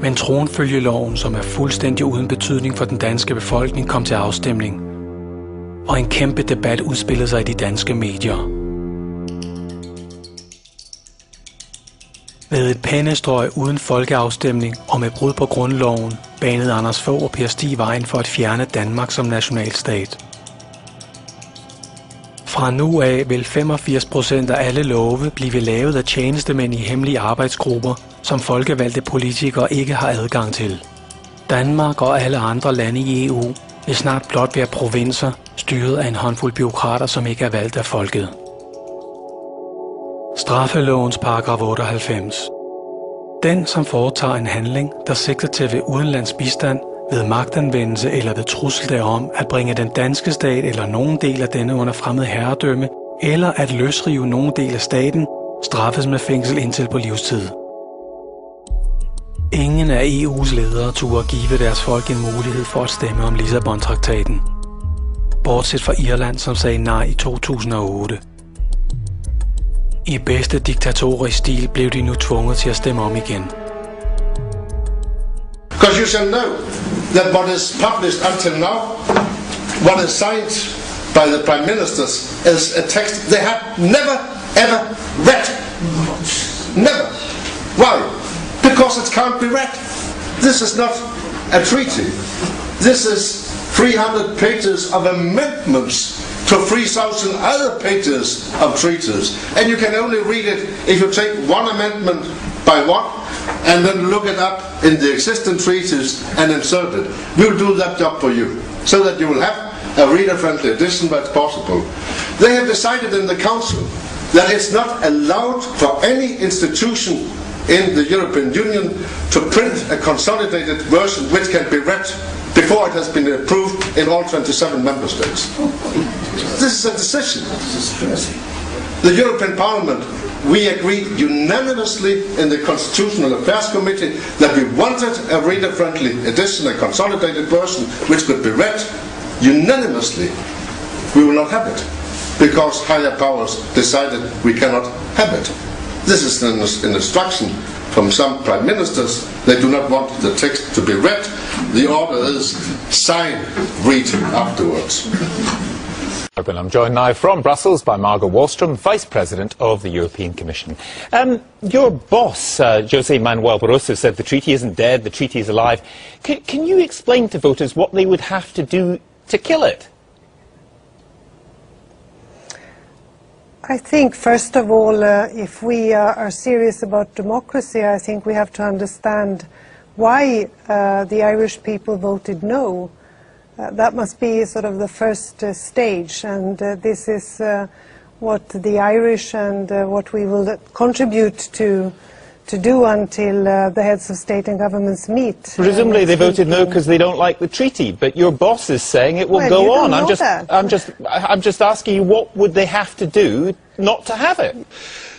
Men tronfølgeloven, som er fuldstændig uden betydning for den danske befolkning, kom til afstemning. Og en kæmpe debat udspillede sig i de danske medier. Ved et pennestrøg uden folkeafstemning og med brud på grundloven, banede Anders Fogh og Per Stig vejen for at fjerne Danmark som nationalstat. Fra nu af vil 85% af alle love blive lavet af tjenestemænd i hemmelige arbejdsgrupper, som folkevalgte politikere ikke har adgang til. Danmark og alle andre lande i EU vil snart blot være provinser, styret af en håndfuld bureaukrater, som ikke er valgt af folket. Straffelovens paragraf 98. Den, som foretager en handling, der sigter til ved udenlands bistand, ved magtanvendelse eller ved trussel derom at bringe den danske stat eller nogen del af denne under fremmed herredømme, eller at løsrive nogen del af staten, straffes med fængsel indtil på livstid. Ingen af EU's ledere turde give deres folk en mulighed for at stemme om Lissabon-traktaten. Bortset fra Irland, som sagde nej i 2008. I bedste diktatorisk stil blev de nu tvunget til at stemme om igen. Because you shall know that what is published until now, what is signed by the Prime Ministers, is a text they have never ever read. Never. Why? Because it can't be read. This is not a treaty. This is 300 pages of amendments to 3,000 other pages of treaties. And you can only read it if you take one amendment by one and then look it up in the existing treaties and insert it. We'll do that job for you, so that you will have a reader-friendly edition where it's possible. They have decided in the Council that it's not allowed for any institution in the European Union to print a consolidated version which can be read before it has been approved in all 27 member states. This is a decision. The European Parliament, we agreed unanimously in the Constitutional Affairs Committee that we wanted a reader-friendly edition, a consolidated version, which could be read unanimously. We will not have it, because higher powers decided we cannot have it. This is an instruction from some prime ministers. They do not want the text to be read. The order is sign, read afterwards. I'm joined now from Brussels by Margot Wallström, Vice President of the European Commission. Your boss, José Manuel Barroso, said the treaty isn't dead, the treaty is alive. Can you explain to voters what they would have to do to kill it? I think, first of all, if we are serious about democracy, I think we have to understand why the Irish people voted no. That must be sort of the first stage, and this is what the Irish and what we will contribute to do until the heads of state and governments meet. Presumably they voted no because they don't like the treaty, but your boss is saying it will go on. I'm just asking you, what would they have to do not to have it?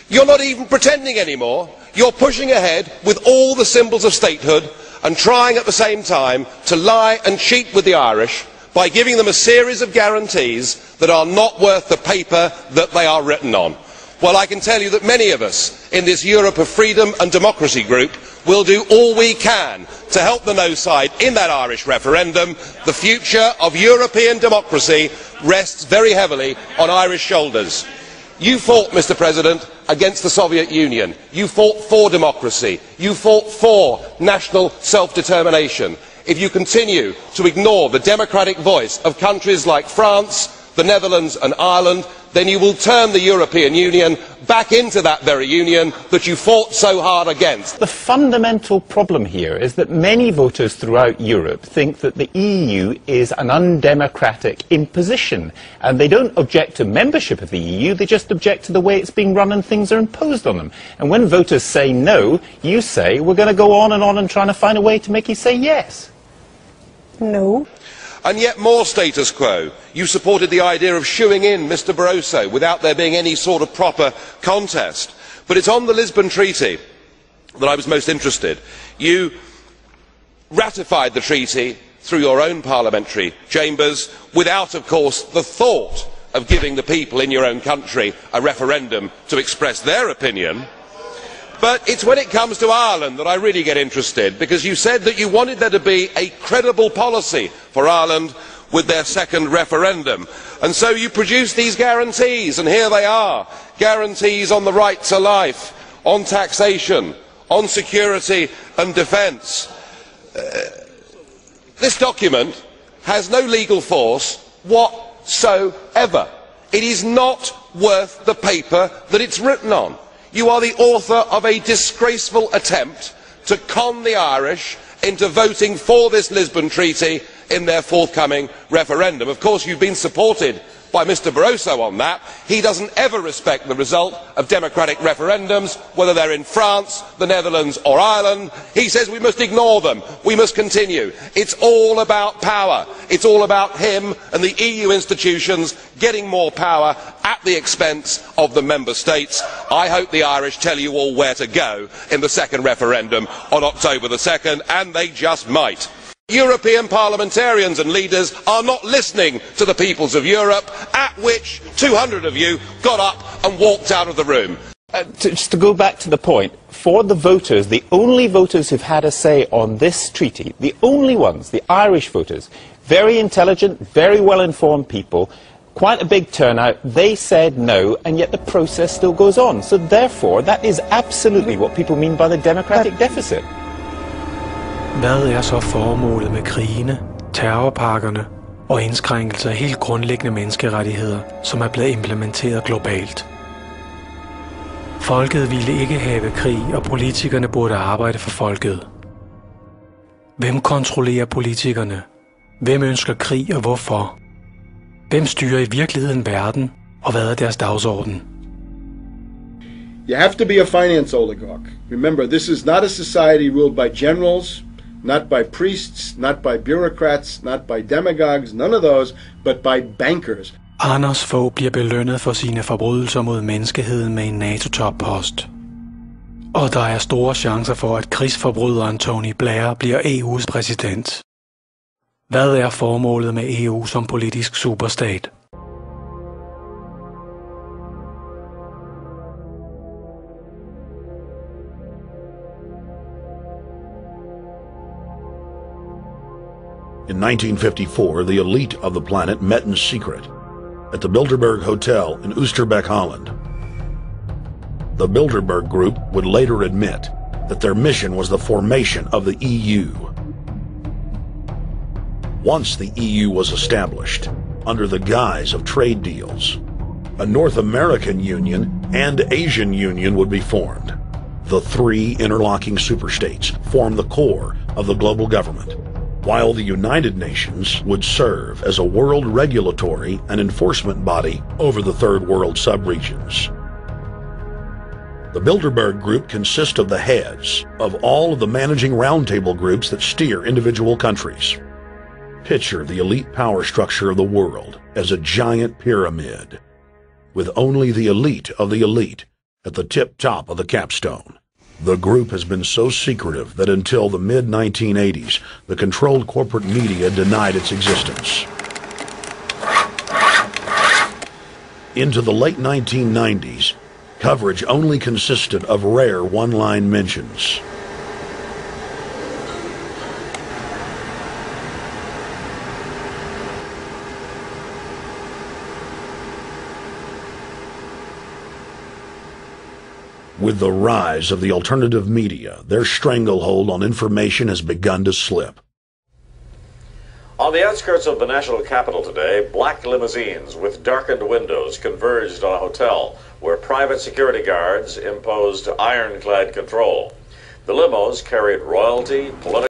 You're not even pretending anymore. You're pushing ahead with all the symbols of statehood and trying at the same time to lie and cheat with the Irish by giving them a series of guarantees that are not worth the paper that they are written on. Well, I can tell you that many of us in this Europe of Freedom and Democracy group will do all we can to help the no side in that Irish referendum. The future of European democracy rests very heavily on Irish shoulders. You fought, Mr. President, against the Soviet Union. You fought for democracy. You fought for national self-determination. If you continue to ignore the democratic voice of countries like France, the Netherlands and Ireland, then you will turn the European Union back into that very union that you fought so hard against. The fundamental problem here is that many voters throughout Europe think that the EU is an undemocratic imposition, and they don't object to membership of the EU, they just object to the way it's being run and things are imposed on them. And when voters say no, you say we're going to go on and trying to find a way to make you say yes. No. And yet more status quo. You supported the idea of shooing in Mr. Barroso without there being any sort of proper contest. But it's on the Lisbon Treaty that I was most interested. You ratified the treaty through your own parliamentary chambers without, of course, the thought of giving the people in your own country a referendum to express their opinion. But it's when it comes to Ireland that I really get interested, because you said that you wanted there to be a credible policy for Ireland with their second referendum. And so you produced these guarantees, and here they are. Guarantees on the right to life, on taxation, on security and defence. This document has no legal force whatsoever. It is not worth the paper that it's written on. You are the author of a disgraceful attempt to con the Irish into voting for this Lisbon Treaty in their forthcoming referendum. Of course, you've been supported by Mr Barroso on that. He doesn't ever respect the result of democratic referendums, whether they're in France, the Netherlands or Ireland. He says we must ignore them, we must continue. It's all about power. It's all about him and the EU institutions getting more power at the expense of the member states. I hope the Irish tell you all where to go in the second referendum on October the 2nd, and they just might. European parliamentarians and leaders are not listening to the peoples of Europe, at which 200 of you got up and walked out of the room. Just to go back to the point, for the voters, the only voters who've had a say on this treaty, the only ones, the Irish voters, very intelligent, very well-informed people, quite a big turnout, they said no, and yet the process still goes on. So therefore, that is absolutely what people mean by the democratic deficit. Hvad er så formålet med krigene, terrorpakkerne og indskrænkelser af helt grundlæggende menneskerettigheder, som er blevet implementeret globalt? Folket ville ikke have krig, og politikerne burde arbejde for folket. Hvem kontrollerer politikerne? Hvem ønsker krig og hvorfor? Hvem styrer i virkeligheden verden, og hvad er deres dagsorden? You have to be a finance oligarch. Remember, this is not a society ruled by generals, not by priests, not by bureaucrats, not by demagogues, none of those, but by bankers. Anders Fogh bliver belønnet for sine forbrydelser mod menneskeheden med en NATO-toppost. Og der er store chancer for, at krigsforbryderen Tony Blair bliver EU's præsident. Hvad er formålet med EU som politisk superstat? In 1954, the elite of the planet met in secret at the Bilderberg Hotel in Oosterbeek, Holland. The Bilderberg Group would later admit that their mission was the formation of the EU. Once the EU was established, under the guise of trade deals, a North American Union and Asian Union would be formed. The three interlocking superstates formed the core of the global government, while the United Nations would serve as a world regulatory and enforcement body over the Third World subregions. The Bilderberg Group consists of the heads of all of the managing roundtable groups that steer individual countries. Picture the elite power structure of the world as a giant pyramid, with only the elite of the elite at the tip-top of the capstone. The group has been so secretive that until the mid-1980s, the controlled corporate media denied its existence. Into the late 1990s, coverage only consisted of rare one-line mentions. With the rise of the alternative media, their stranglehold on information has begun to slip. On the outskirts of the national capital today, black limousines with darkened windows converged on a hotel where private security guards imposed ironclad control. The limos carried royalty, political